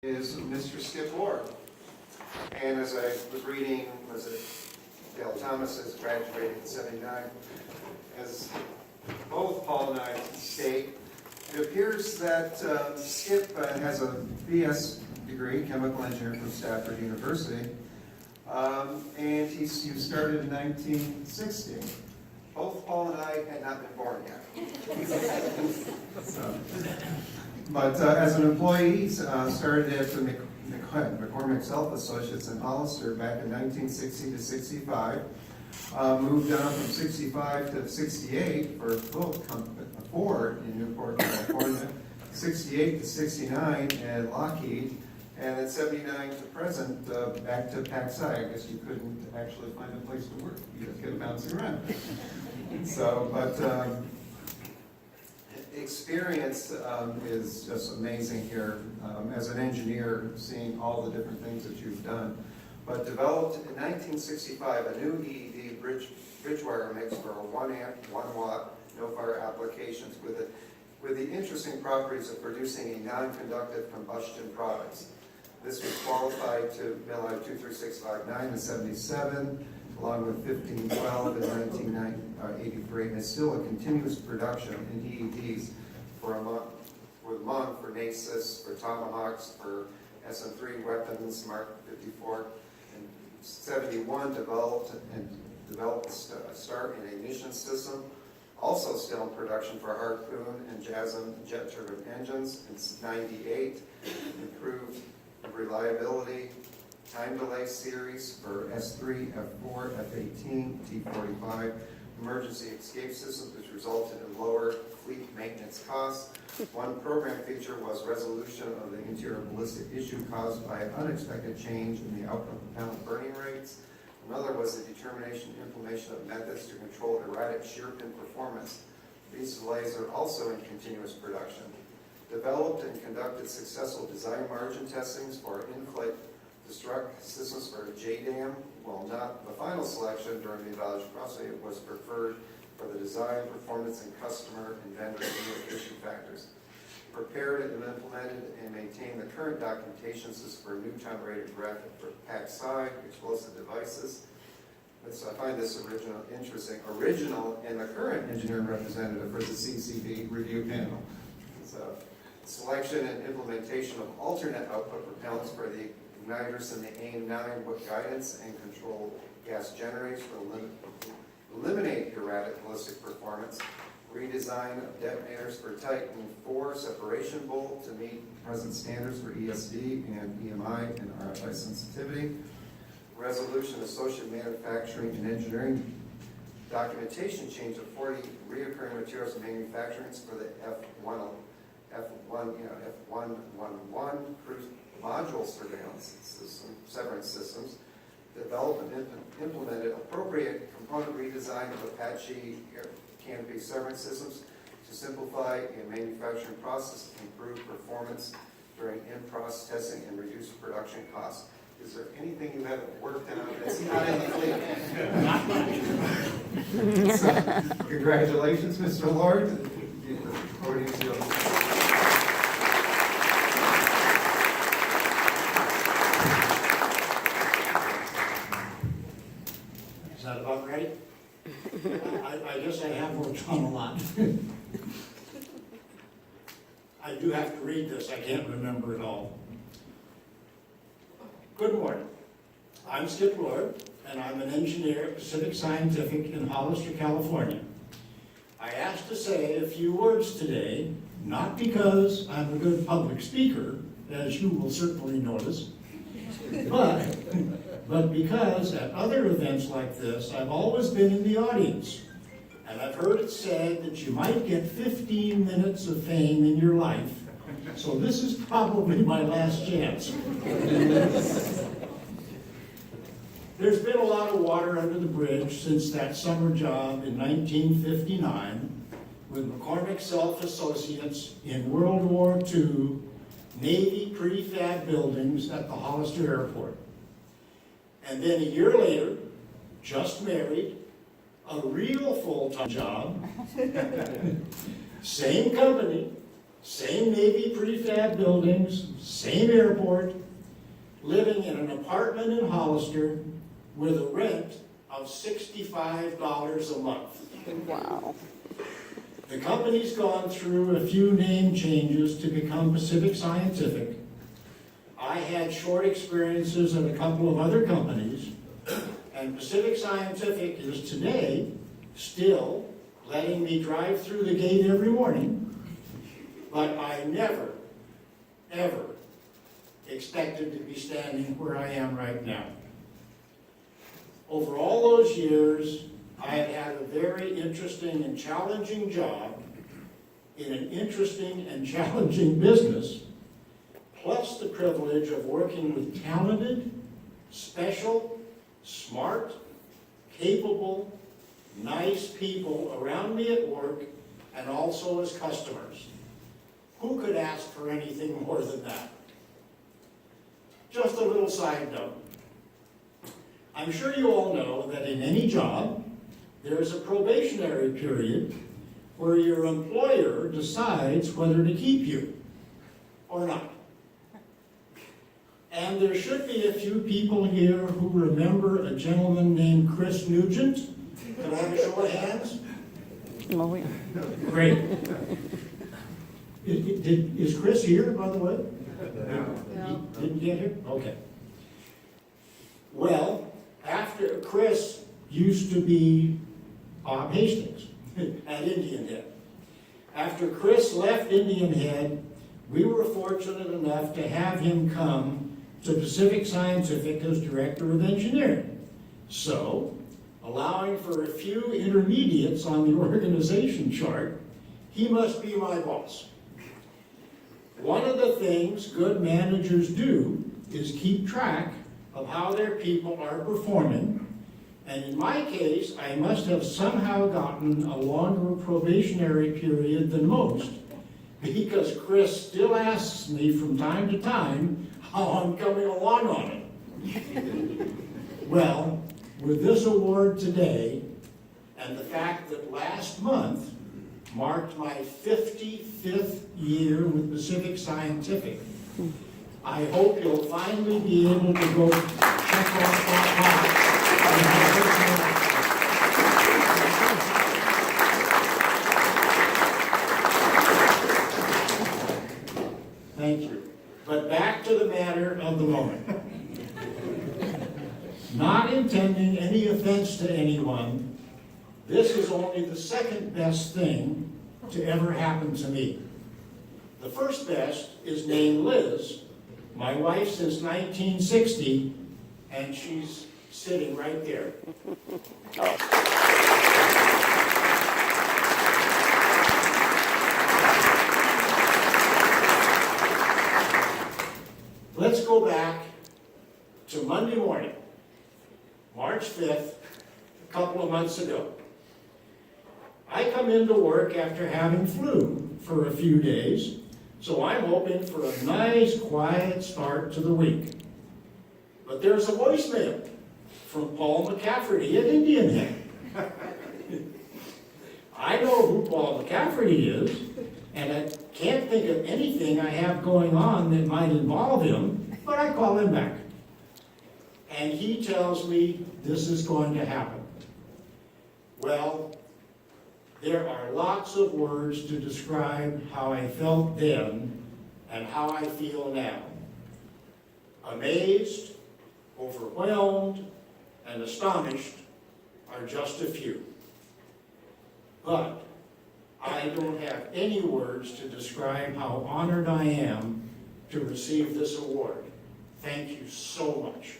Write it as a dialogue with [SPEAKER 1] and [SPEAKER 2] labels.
[SPEAKER 1] Is Mr. Skip Lord. And as I was reading, was it Dale Thomas has graduated in '79, as both Paul and I state, it appears that Skip has a BS degree, chemical engineering from Stafford University, and he started in 1960. Both Paul and I had not been born yet. But as an employee, started at the McCormick Self Associates in Hollister back in 1960 to 65. Moved on from 65 to 68 for Ford in Newport, California. 68 to 69 at Lockheed. And at 79 to present, back to PacSci. I guess you couldn't actually find a place to work. You just get bouncing around. So, but experience is just amazing here as an engineer, seeing all the different things that you've done. But developed in 1965 a new EED bridge wire mix for a 1 amp, 1 watt, no fire applications with the interesting properties of producing a non-conductive combustion products. This was qualified to Bill I 23659 in '77, along with 1512 in 1983, and it's still a continuous production in EEDs for a month, for NACIS, for Tomahawks, for SM-3 weapons, Mark 54. And 71 developed the start and ignition system, also still in production for Harpoon and JASM jet turbine engines. In 98, improved reliability, time delay series for S3, F4, F18, T45, emergency escape systems, which resulted in lower fleet maintenance costs. One program feature was resolution of the interior ballistic issue caused by an unexpected change in the output propellant burning rates. Another was the determination and implementation of methods to control erratic shear pin performance. These delays are also in continuous production. Developed and conducted successful design margin testings for in-flight destruct systems for JDAM. While not the final selection during the evaluation process, it was preferred for the design, performance, and customer and vendor issue factors. Prepared and implemented and maintained the current documentation system for Newton rated graphic for PacSci explosive devices. So I find this interesting. Original and the current engineering representative for the CCB review panel. So, selection and implementation of alternate output propellants for the igniters in the AIM-9 with guidance and control gas generators for eliminate erratic ballistic performance. Redesign of detonators for Titan 4 separation bolt to meet present standards for ESD and EMI and RFI sensitivity. Resolution associated manufacturing and engineering documentation change of 40 reoccurring materials and manufacturing for the F111 cruise module surveillance system, severance systems. Developed and implemented appropriate component redesign of Apache canopy severance systems to simplify a manufacturing process, improve performance during in-process testing, and reduce production costs. Is there anything you haven't worked on that's not in the fleet? So, congratulations, Mr. Lord. The podium's yours.
[SPEAKER 2] Is that about right? I guess I have worked on a lot. I do have to read this. I can't remember it all. Good morning. I'm Skip Lord, and I'm an engineer at Pacific Scientific in Hollister, California. I asked to say a few words today, not because I'm a good public speaker, as you will certainly notice, but because at other events like this, I've always been in the audience. And I've heard it said that you might get 15 minutes of fame in your life. So this is probably my last chance. There's been a lot of water under the bridge since that summer job in 1959 with McCormick Self Associates in World War II Navy prefab buildings at the Hollister Airport. And then a year later, just married, a real full-time job, same company, Same Navy prefab buildings, same airport, living in an apartment in Hollister with a rent of $65 a month.
[SPEAKER 3] Wow.
[SPEAKER 2] The company's gone through a few name changes to become Pacific Scientific. I had short experiences at a couple of other companies, and Pacific Scientific is today still letting me drive through the gate every morning, but I never, ever expected to be standing where I am right now. Over all those years, I have had a very interesting and challenging job in an interesting and challenging business, plus the privilege of working with talented, special, smart, capable, nice people around me at work and also as customers. Who could ask for anything more than that? Just a little side note. I'm sure you all know that in any job, there is a probationary period where your employer decides whether to keep you or not. And there should be a few people here who remember a gentleman named Chris Nugent. Can I have a show of hands?
[SPEAKER 3] Oh, yeah.
[SPEAKER 2] Great. Is Chris here, by the way?
[SPEAKER 3] No.
[SPEAKER 2] He didn't get here? Okay. Well, after Chris used to be Bob Hastings at Indian Head. After Chris left Indian Head, we were fortunate enough to have him come to Pacific Scientific as Director of Engineering. So, allowing for a few intermediates on the organization chart, he must be my boss. One of the things good managers do is keep track of how their people are performing, and in my case, I must have somehow gotten a longer probationary period than most, because Chris still asks me from time to time how I'm coming along on it. Well, with this award today, and the fact that last month marked my 55th year with Pacific Scientific, I hope you'll finally be able to go check off that box. Thank you. But back to the matter of the moment. Not intending any offense to anyone, this is only the second best thing to ever happen to me. The first best is named Liz, my wife since 1960, and she's sitting right there. Let's go back to Monday morning, March 5th, a couple of months ago. I come into work after having flu for a few days, so I'm hoping for a nice, quiet start to the week. But there's a voicemail from Paul McCafferty at Indian Head. I know who Paul McCafferty is, and I can't think of anything I have going on that might involve him, but I call him back. And he tells me this is going to happen. Well, there are lots of words to describe how I felt then and how I feel now. Amazed, overwhelmed, and astonished are just a few. But I don't have any words to describe how honored I am to receive this award. Thank you so much.